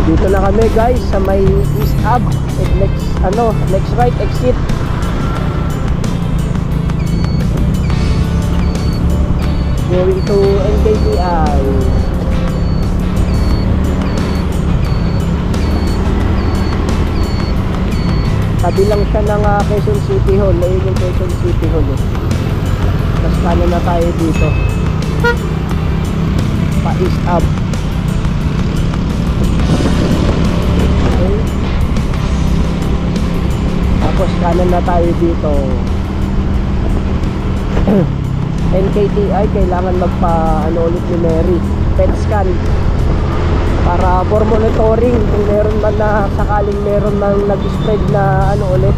Dito na kami guys sa may East Ave. Next right exit. Going to NKTI. Tabi lang siya ng Quezon City Hall. Ayun yung Quezon City Hall eh. Tapos kanan na tayo dito pa East Ave. Okay. Tapos kanan na tayo dito. NKTI, kailangan ulit ni Mary, PET scan para for monitoring kung meron man na sakaling meron nang nag-spread na ulit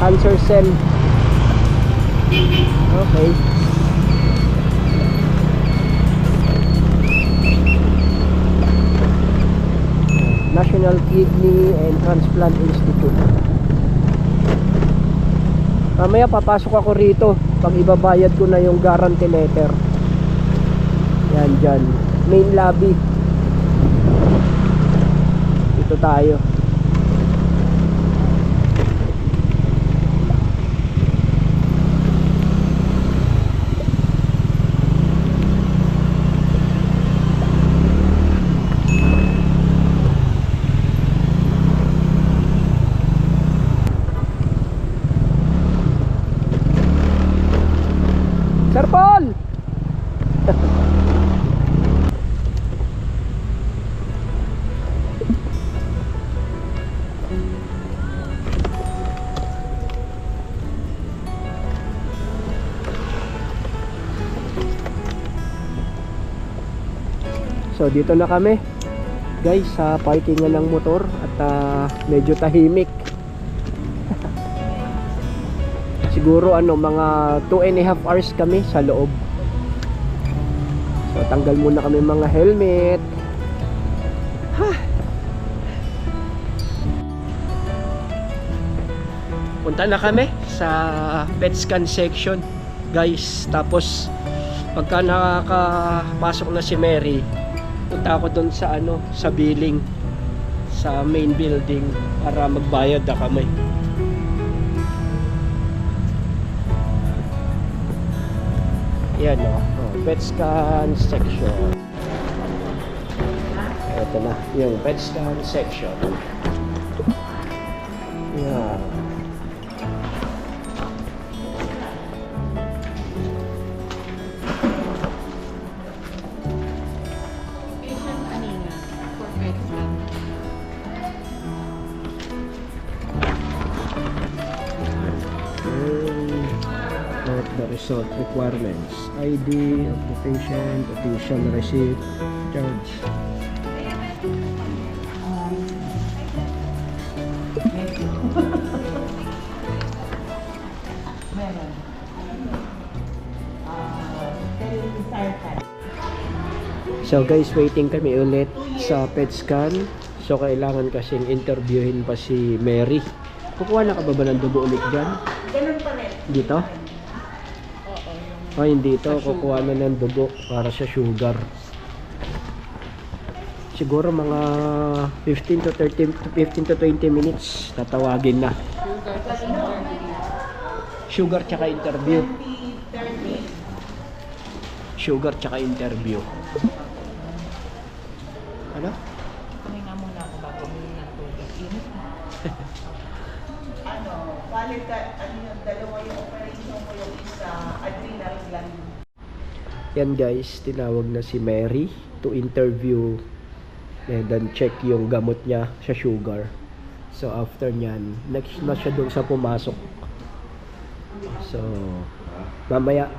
cancer cell. Okay. National Kidney and Transplant Institute. Mamaya papasok ako rito pag ibabayad ko na yung guarantee letter. Yan dyan, main lobby. Dito tayo. Sir Paul! So dito na kami guys sa parkingan ng motor at medyo tahimik. Siguro mga 2.5 hours kami sa loob. So tanggal muna kami mga helmet. Punta na kami sa PET scan section guys. Tapos pagka nakakapasok na si Mary, punta ako doon sa billing sa main building para magbayad na kami. Yan PET scan section. Ito na yung PET scan section. Yan. The result requirements: ID of the patient, official receipt, charge. So guys, waiting kami ulit sa PET scan. So kailangan kasing interviewin pa si Mary. Kukuha na ka ba ng dugo ulit dyan? Ganun pa rin. Dito? Ay, hindi ito. Kukuha na ng dugo para sa sugar. Siguro mga 15 to 20 minutes tatawagin na. Sugar tsaka interview. Sugar tsaka interview. Ano? Kumain nga muna ako bago muna ng tubig. Palit yung dalawa yung operation mo yung isa, adrenal gland. Yan guys, tinawag na si Mary to interview and then check yung gamot niya sa sugar. So after nyan, next na siya doon sa pumasok. So mamaya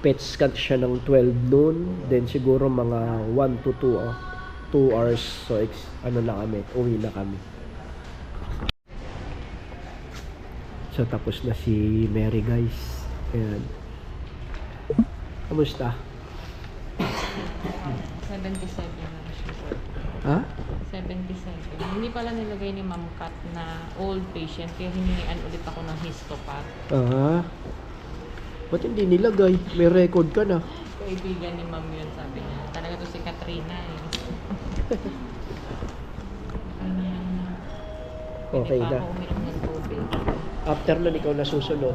PET scan siya ng 12 noon, then siguro mga 1 to 2 hours. So na kami, uwi na kami. So tapos na si Mary guys. Ayan. Kamusta? 77 na siya. Ha? 77. Hindi pala nilagay ni Ma'am Kat na old patient kaya hiningian ulit ako ng histopath. Ba't hindi nilagay? May record ka na. Kaibigan ni ma'am yun, sabi niya. Talaga to si Katrina eh. Okay Hindi pa na. ako uminom ng tubig. After nun, ikaw na susunod.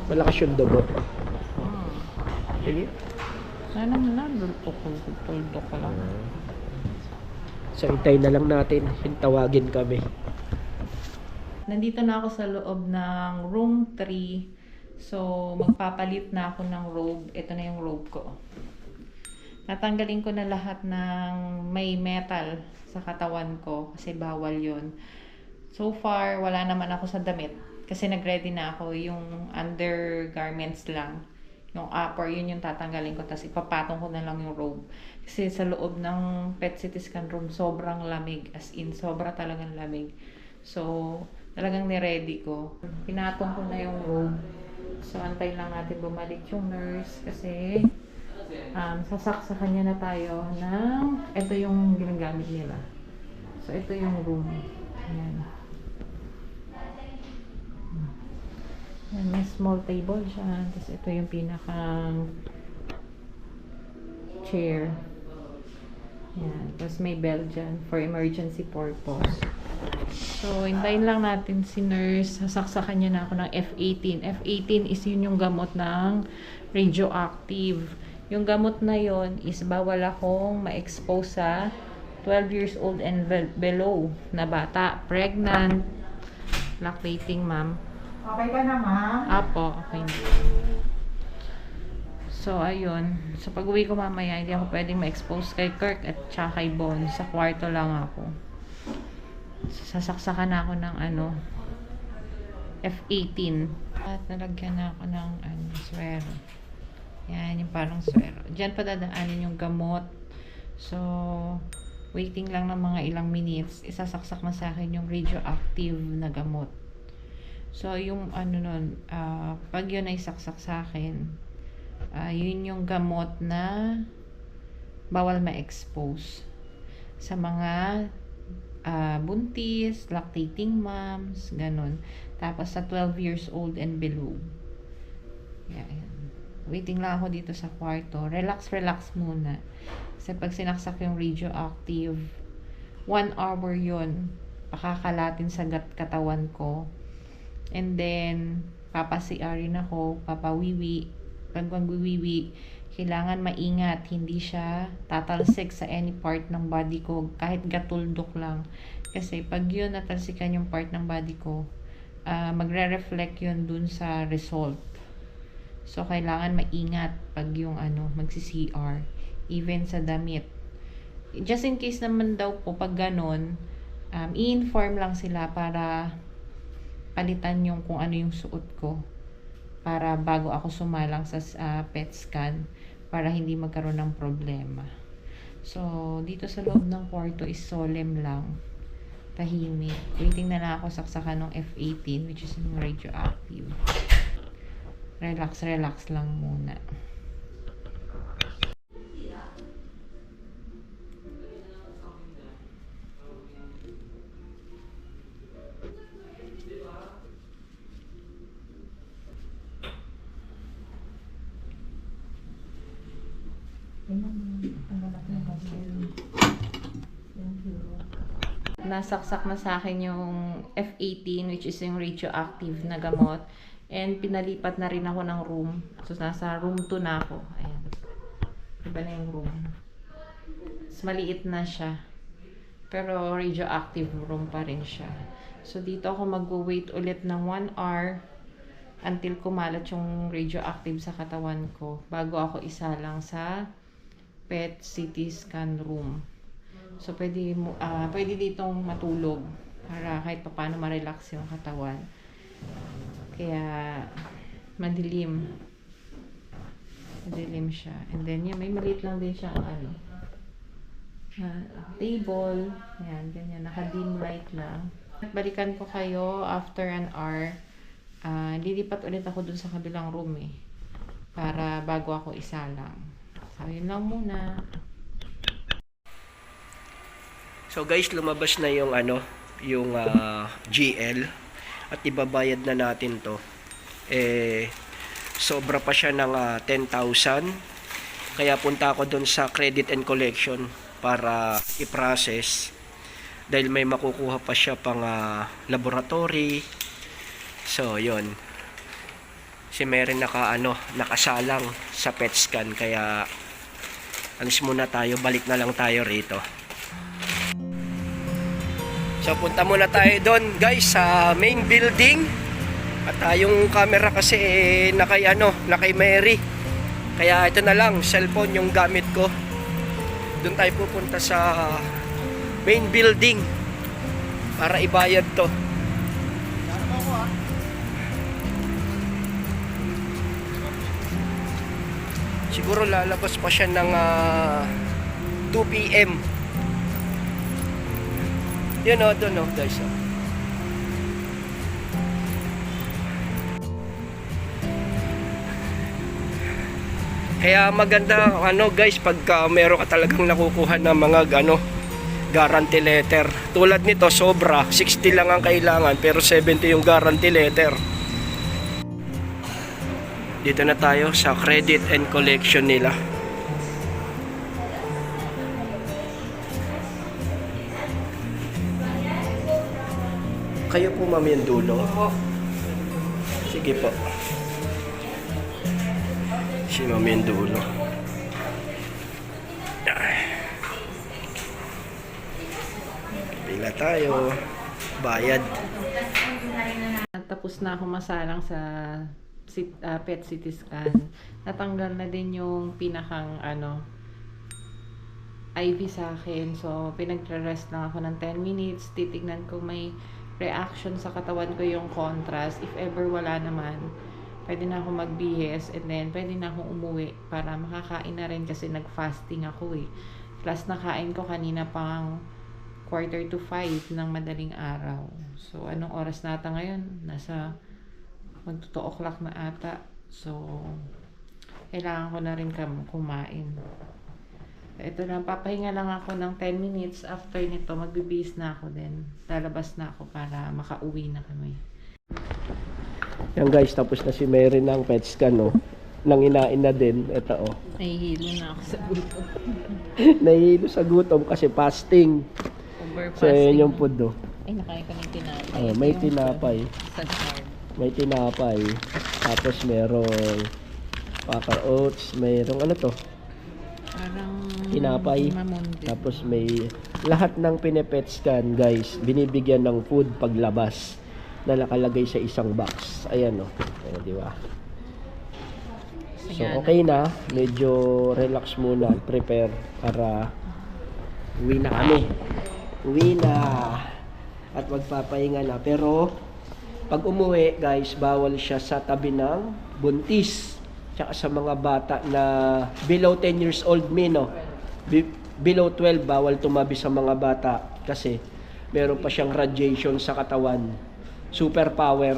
Malakas yung dugo. Sige. Sana na, tuldo ko lang. So, itay na lang natin. Tawagin kami. Nandito na ako sa loob ng room 3. So, magpapalit na ako ng robe. Ito na yung robe ko. Natanggalin ko na lahat ng may metal sa katawan ko kasi bawal yon. So far, wala naman ako sa damit kasi nag-ready na ako. Yung undergarments lang. Yung upper, yun yung tatanggalin ko. Tapos ipapatong ko na lang yung robe. Kasi sa loob ng PET CT scan room, sobrang lamig. As in, sobra talagang lamig. So, talagang niready ko. Pinatong ko na yung robe. So, antay lang natin bumalik yung nurse kasi sasaksakan niya na tayo ng ito yung ginagamit nila. So, ito yung room. Ayan. Ayan, may small table siya. Tapos, ito yung pinakang chair. Ayan. Tapos, may bell dyan for emergency purpose. So, hintayin lang natin si nurse. Sasaksakan niya na ako ng F18. F18 is yun yung gamot ng radioactive. Yung gamot na yon is bawal akong ma-expose sa 12 years old and below na bata. Pregnant, lactating, ma'am. Okay ka na, ma'am? Apo, okay na. So, ayun. So, pag-uwi ko mamaya, hindi ako pwedeng ma-expose kay Kirk at tsaka kay Bon. Sa kwarto lang ako. Sasaksakan na ako ng F18. At nalagyan na ako ng swero. Yan, yung parang swero. Diyan pa dadaanin yung gamot. So, waiting lang ng mga ilang minutes. Isasaksak na sa akin yung radioactive na gamot. So, yung pag yun ay saksak sa akin, yun yung gamot na bawal ma-expose sa mga buntis, lactating moms, ganun. Tapos sa 12 years old and below. Yan. Waiting lang ako dito sa kwarto. Relax muna. Kasi pag sinaksak yung radioactive, 1 hour yun. Pakakalatin sa katawan ko. And then, papasiarin ako, papawiwi. Pag magwiwiwi, kailangan maingat. Hindi siya tatalsik sa any part ng body ko. Kahit gatuldok lang. Kasi pag yun natalsikan yung part ng body ko, magre-reflect yun dun sa result. So, kailangan maingat pag yung magsi-CR. Even sa damit. Just in case naman daw po, pag ganun, i-inform lang sila para palitan yung kung ano yung suot ko. Para bago ako sumalang sa PET scan, para hindi magkaroon ng problema. So, dito sa loob ng kwarto is solemn lang. Tahimik. Waiting na lang ako saksakan ng F18, which is yung radioactive. Relax lang muna. Nasaksak na sa akin yung F18, which is yung radioactive na gamot. And pinalipat na rin ako ng room. So, nasa room 2 na ako. Ayan. Iba na yung room. Mas maliit na siya. Pero radioactive room pa rin siya. So, dito ako mag-wait ulit ng 1 hour until kumalat yung radioactive sa katawan ko bago ako isalang sa PET CT scan room. So, pwede ditong matulog para kahit pa paano ma-relax yung katawan. Kaya, madilim siya. And then, may maliit lang din siya table. Ayan, ganyan. Naka-dim light lang. Balikan ko kayo after an hour. Lilipat ulit ako dun sa kabilang room para bago ako isalang. So, yun lang muna. So guys, lumabas na yung GL. at ibabayad na natin to, sobra pa siya ng 10,000. Kaya punta ako doon sa credit and collection para i-process dahil may makukuha pa siya pang laboratory. So yun, si Mary nakasalang sa PET scan, kaya alis muna tayo, balik na lang tayo rito. So punta muna tayo doon guys sa main building. At yung camera kasi nakay Mary. Kaya ito na lang, cellphone yung gamit ko. Doon tayo pupunta sa main building para ibayad to. Siguro lalabas pa siya ng 2 PM. Yun doon guys. Kaya maganda guys pagka meron ka talagang nakukuha ng mga guarantee letter. Tulad nito, sobra 60 lang ang kailangan pero 70 yung guarantee letter. Dito na tayo sa credit and collection nila. Kayo po ma'am yung dulo. Sige po. Si ma'am yung dulo. Pila tayo. Bayad. Tapos na ako masalang sa PET CT scan. Natanggal na din yung pinakang IV sa akin. So, pinagre-rest lang ako ng 10 minutes. Titignan ko may reaction sa katawan ko yung contrast. If ever wala naman, pwede na ako magbihis and then pwede na akong umuwi para makakain na rin kasi nag-fasting ako eh. Plus nakain ko kanina pang 4:45 ng madaling araw. So, anong oras na ata ngayon? Nasa mag 2 o'clock na ata. So, kailangan ko na rin kumain. Ito lang, papahinga lang ako ng 10 minutes. After nito, magbibihis na ako din. Lalabas na ako para makauwi na kami. Yan guys, tapos na si Mary ng PET scan, nanginain na din. Ito Nahihilo na ako sa gutom. Nahihilo sa gutom kasi fasting. Overfasting. So yun yung food Ay, nakain ka ng tinapay. may tinapay. Sa card. May tinapay. Tapos merong Quaker Oats. Merong Parang tinapay. mamundi. Tapos may lahat ng pinepet scan guys, binibigyan ng food paglabas na nakalagay sa isang box. Ayan di ba? So okay na, medyo relax muna, prepare para uwi na kami. Uwi na at magpapahinga na. Pero pag umuwi guys, bawal siya sa tabi ng buntis tsaka sa mga bata na below 10 years old below 12, bawal tumabi sa mga bata kasi meron pa siyang radiation sa katawan, super power.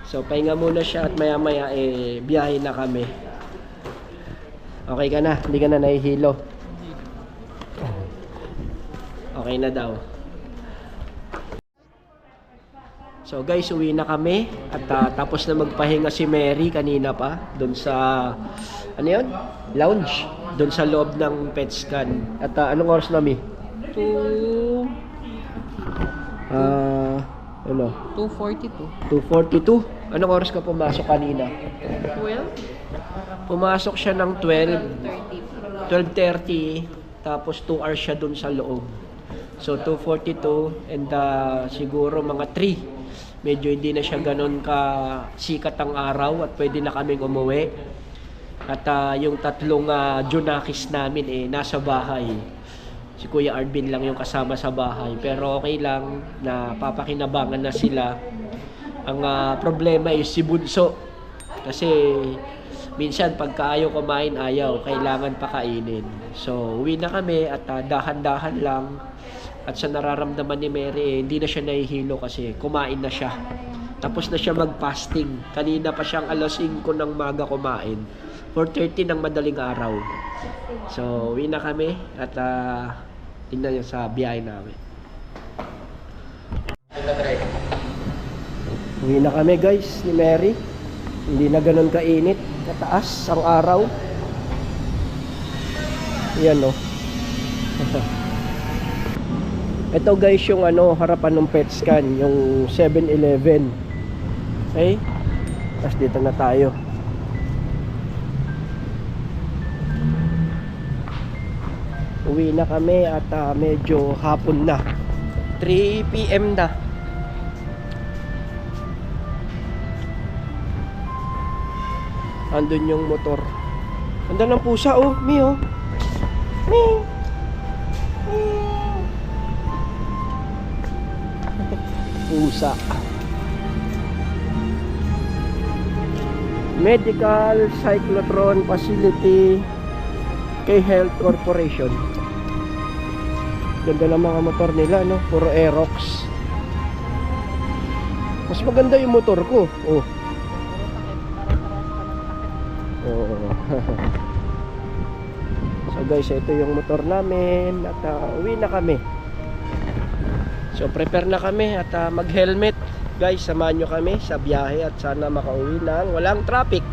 So pahinga muna siya at maya maya biyahe na kami. Okay ka na? Hindi ka na nahihilo? Okay na daw. So guys, uwi na kami at tapos na magpahinga si Mary kanina pa doon sa lounge doon sa loob ng PET scan. At anong oras na mi? 2:42. Anong oras ka pumasok kanina? 12? Pumasok siya ng 12:30 tapos 2 hours siya doon sa loob. So 2:42 and siguro mga 3. Medyo hindi na siya ganun ka sikat ang araw at pwede na kaming umuwi. At yung tatlong Junakis namin nasa bahay. Si Kuya Arvin lang yung kasama sa bahay. Pero okay lang na papakinabangan na sila. Ang problema is si Bunso. Kasi minsan pagka ayaw kumain, kailangan pakainin. So uwi na kami at dahan-dahan lang. At sa nararamdaman ni Mary, hindi na siya nahihilo kasi kumain na siya. Tapos na siya mag-fasting. Kanina pa siyang alas 5 ng maga kumain. 4:30 ng madaling araw. So, uwi na kami at tingnan niyo sa biyahe namin. Uwi na kami guys ni Mary. Hindi na ganun kainit, kataas ang araw. Yan oh. Ito guys yung harapan ng PetScan, yung 7-Eleven. Okay? Tapos dito na tayo. Uwi na kami at medyo hapon na. 3 PM na. Andun yung motor. Andun ang pusa oh, Mio. Mio. Pusa. Medical Cyclotron Facility K-Health Corporation. Ganda ng mga motor nila, no? Puro Aerox. Mas maganda yung motor ko. Oh. Oh. So guys, ito yung motor namin at uwi na kami. So prepare na kami at mag-helmet. Guys, samahan nyo kami sa biyahe at sana makauwi ng walang traffic.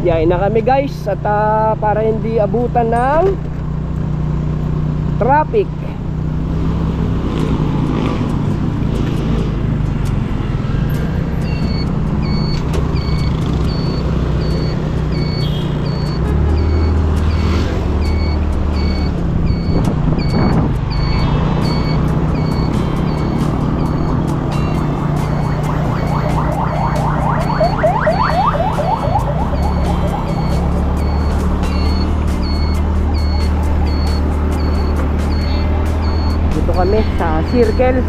Biyahe na kami guys at para hindi abutan ng traffic. Kami sa circle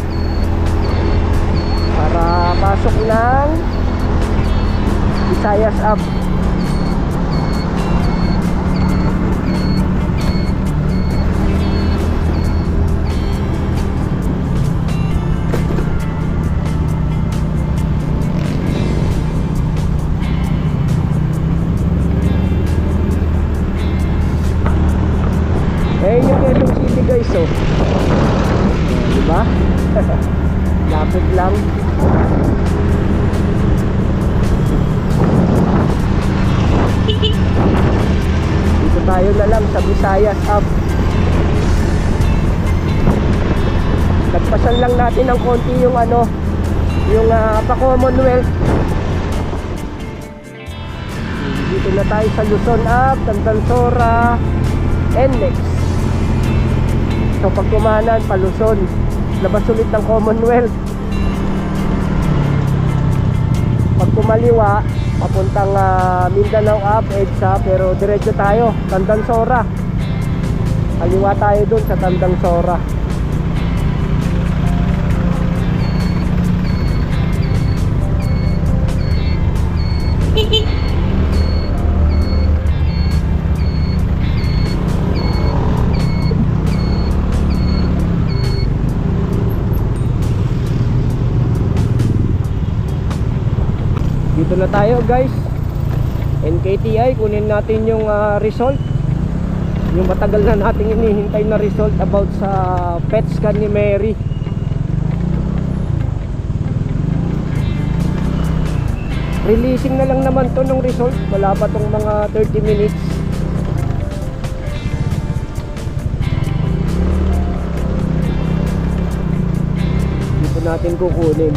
para pasok ng Visayas Ave. Eh yung Quezon City guys oh. Diba? Lapit lang. Dito tayo na lang sa Visayas Ave. Nagpasan lang natin ng konti yung yung pa-Commonwealth. Dito na tayo sa Luzon Ave, Tandansora, NLEX. So pag kumanan, Paluson, labas ulit ng Commonwealth. Pag kumaliwa, papuntang Mindanao Ave, EDSA, pero diretso tayo, Tandansora. Kaliwa tayo dun sa Tandansora. Dito na tayo guys, NKTI, kunin natin yung result, yung matagal na nating inihintay na result about sa PetScan ni Mary. Releasing na lang naman to ng result, wala pa tong mga 30 minutes. Dito natin kukunin.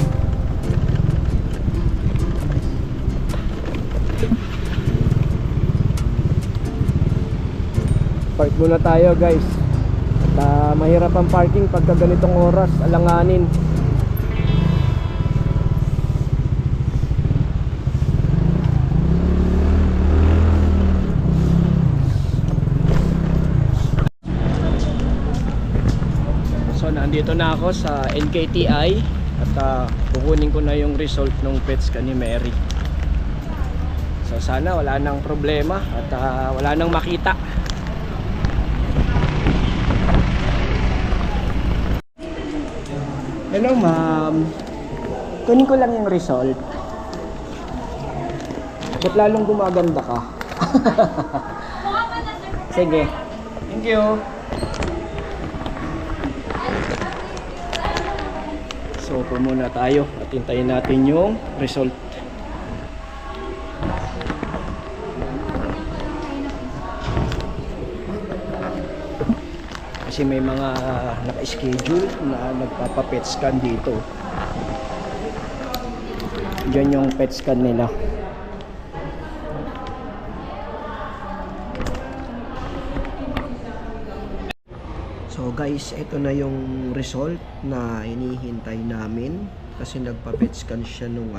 Park muna tayo guys. At mahirap ang parking pagka ganitong oras, alanganin. So nandito na ako sa NKTI at kukunin ko na yung result ng PetScan ni Mary. So sana wala nang problema at wala nang makita. Hello ma'am, kunin ko lang yung result. Ba't lalong gumaganda ka? Sige. Thank you. So upo muna tayo at hintayin natin yung result. Kasi may mga naka-schedule na nagpapa-pet scan dito. Diyan yung pet scan nila. So guys, ito na yung result na hinihintay namin kasi nagpa-pet scan siya nung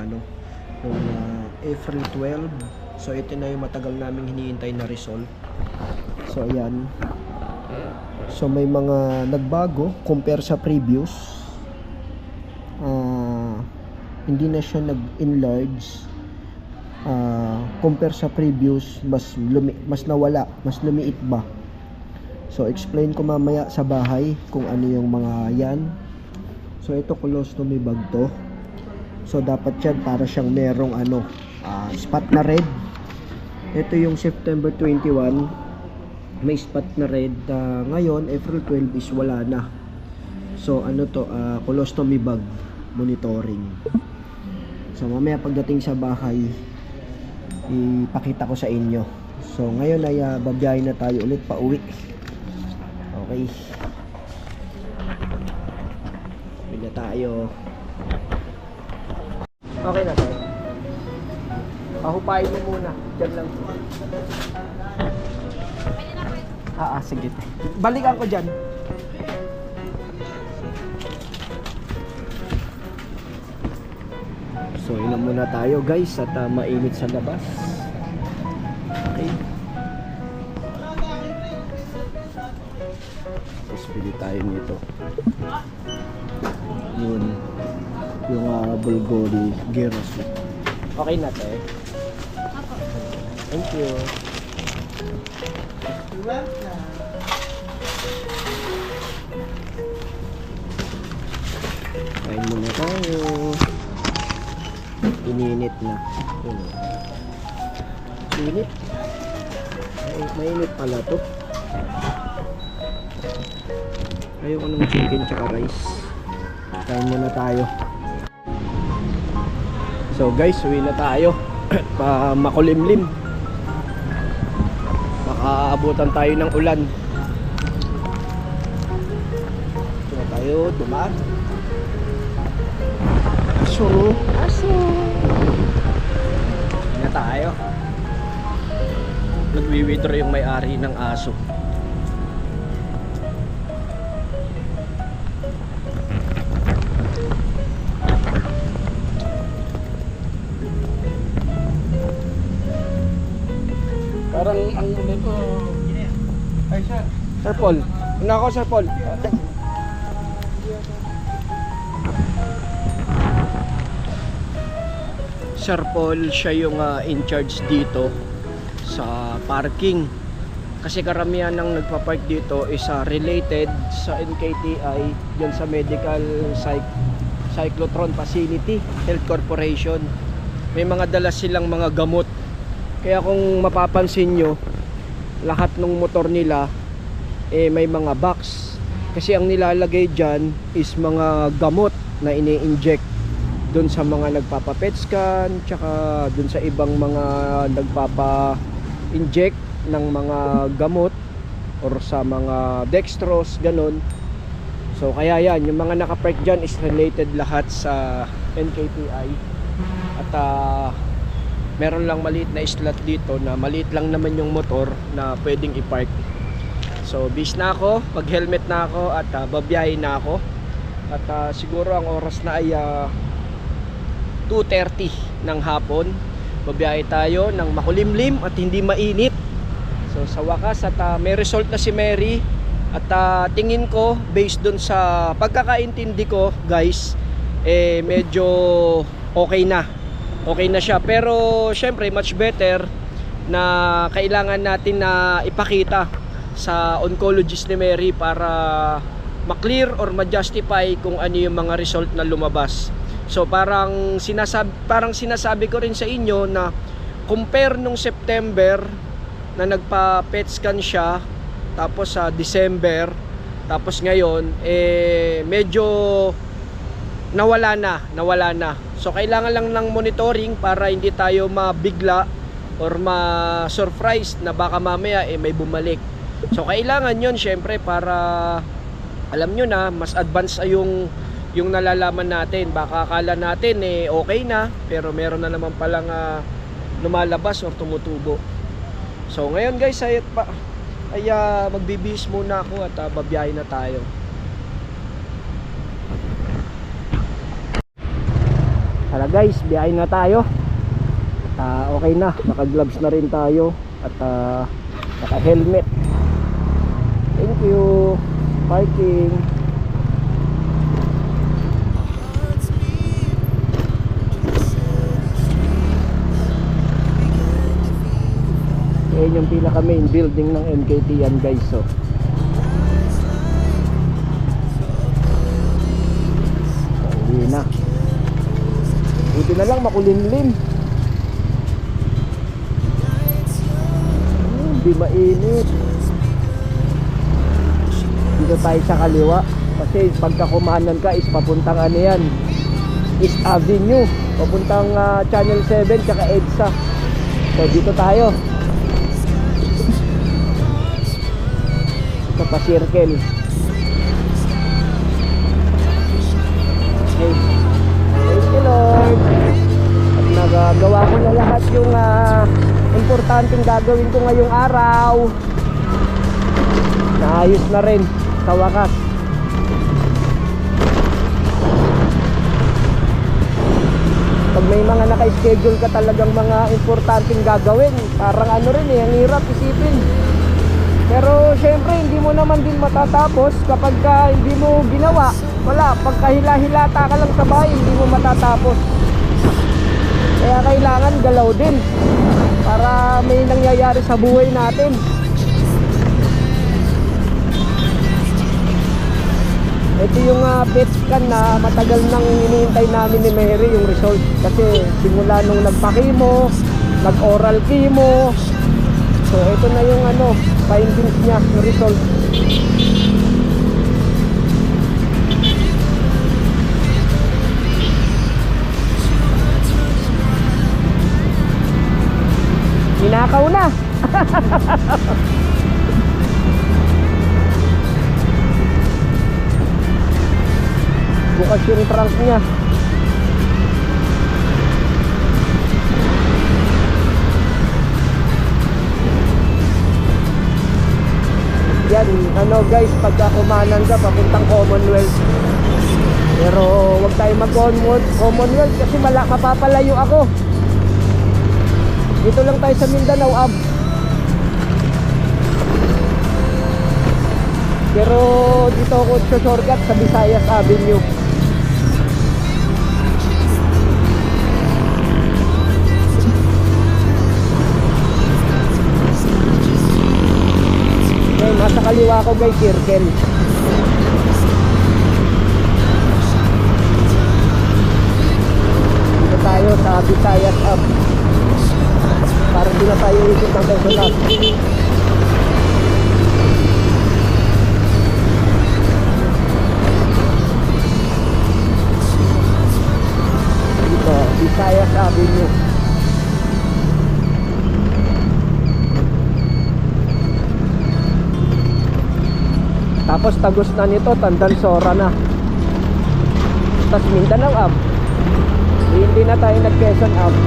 April 12. So ito na yung matagal naming hinihintay na result. So ayan. So may mga nagbago compare sa previous. Hindi na siya nag-enlarge. Compare sa previous, mas nawala, mas lumiit ba. So explain ko mamaya sa bahay kung ano yung mga yan. So ito colostomy bag to. So dapat yan para siyang merong spot na red. Ito yung September 21. May spot na red. Ngayon April 12 is wala na. So colostomy bag monitoring. So mamaya pagdating sa bahay ipakita ko sa inyo. So ngayon ay babiyahin na tayo ulit pa uwi. Okay. Uwi na tayo. Okay na tayo. Pahupain mo muna. Diyan lang. Sige. Balikan ko dyan. So, inom muna tayo guys at mainit sa labas. Okay. Tapos pili tayo nito. Yun. Yung Bulgari gyro soup. Okay na tayo. Thank you. Kain muna tayo. Ininit na. Init. Mainit pala to. Ayoko ng chicken tsaka rice. Kain muna tayo. So guys, uwi na tayo. Pa makulimlim. Baka abutan tayo ng ulan. Ito na tayo, dumaan. Aso. Na tayo. Nagwi-withdraw yung may-ari ng aso. Parang ang nito. Ay, sir. Sir Paul. Una ako, Sir Paul. Sir Paul, siya yung in charge dito sa parking. Kasi karamihan ng nagpa-park dito is related sa NKTI, dyan sa Medical Cyclotron Facility Health Corporation. May mga dala silang mga gamot. Kaya kung mapapansin nyo, lahat ng motor nila may mga box. Kasi ang nilalagay dyan is mga gamot na ini-inject doon sa mga nagpapa-pet scan, tsaka doon sa ibang mga nagpapa-inject ng mga gamot or sa mga dextrose, ganun. So kaya yan, yung mga nakapark dyan is related lahat sa NKTI. At meron lang maliit na slot dito na maliit lang naman yung motor na pwedeng i-park. So bis na ako, mag helmet na ako at babiyahin na ako. At siguro ang oras na ay 2:30 ng hapon. Babiyahe tayo ng makulimlim at hindi mainit. So sa wakas at may result na si Mary. At tingin ko based dun sa pagkakaintindi ko guys, medyo okay na siya. Pero syempre much better na kailangan natin na ipakita sa oncologist ni Mary para ma-clear or ma-justify kung ano yung mga result na lumabas. So parang sinasabi ko rin sa inyo na compare nung September na nagpa-PET scan siya, tapos sa December, tapos ngayon medyo nawala na. So kailangan lang ng monitoring para hindi tayo mabigla or ma-surprise na baka mamaya may bumalik. So kailangan yon syempre para alam nyo na mas advance ay yung nalalaman natin. Baka akala natin okay na, pero meron na naman palang lumalabas or tumutubo. So ngayon guys ay magbibihis muna ako at babiyahe na tayo. Hala guys, biyahe na tayo. At okay na, naka-gloves na rin tayo at naka-helmet. Thank you. Parking. Yan yung pinaka main building ng MKT yan guys. So hindi na. Buti na lang makulimlim. Hindi mainit. Dito tayo sa kaliwa. Kasi pagka kumanan ka is papuntang ano yan, East Avenue. Papuntang Channel 7 tsaka EDSA. So dito tayo. Ito pa circle. Okay. Thank you Lord. At nagagawa ko na lahat yung importanteng gagawin ko ngayong araw. Naayos na rin sa wakas. Pag may mga naka-schedule ka talagang mga importanteng gagawin, parang ano rin ang hirap isipin. Pero syempre hindi mo naman din matatapos kapag hindi mo ginawa. Wala, pagkahila-hilata ka lang sa bahay, hindi mo matatapos. Kaya kailangan galaw din para may nangyayari sa buhay natin. Ito yung PET scan na matagal nang hinihintay namin ni Mary yung result. Kasi simula nung nagpa-chemo, nag-oral chemo. So ito na yung findings niya, yung result. Ninakaw na. Bukas yung trunk niya. Yan, guys, pagka kumanan ka papuntang Commonwealth. Pero wag tayo mag-Commonwealth kasi mapapalayo ako. Dito lang tayo sa Mindanao Ab. Pero dito ako sa shortcut sa Visayas Avenue. Okay, nasa kaliwa ko guys, circle. Dito tayo sa Visayas Avenue. Para di na tayo ikot ng personal. Dito, Visayas Avenue. Tapos tagos na nito, Tandansora na. Tapos Mindanao Ab. Hindi na tayo nag-Quezon Ab.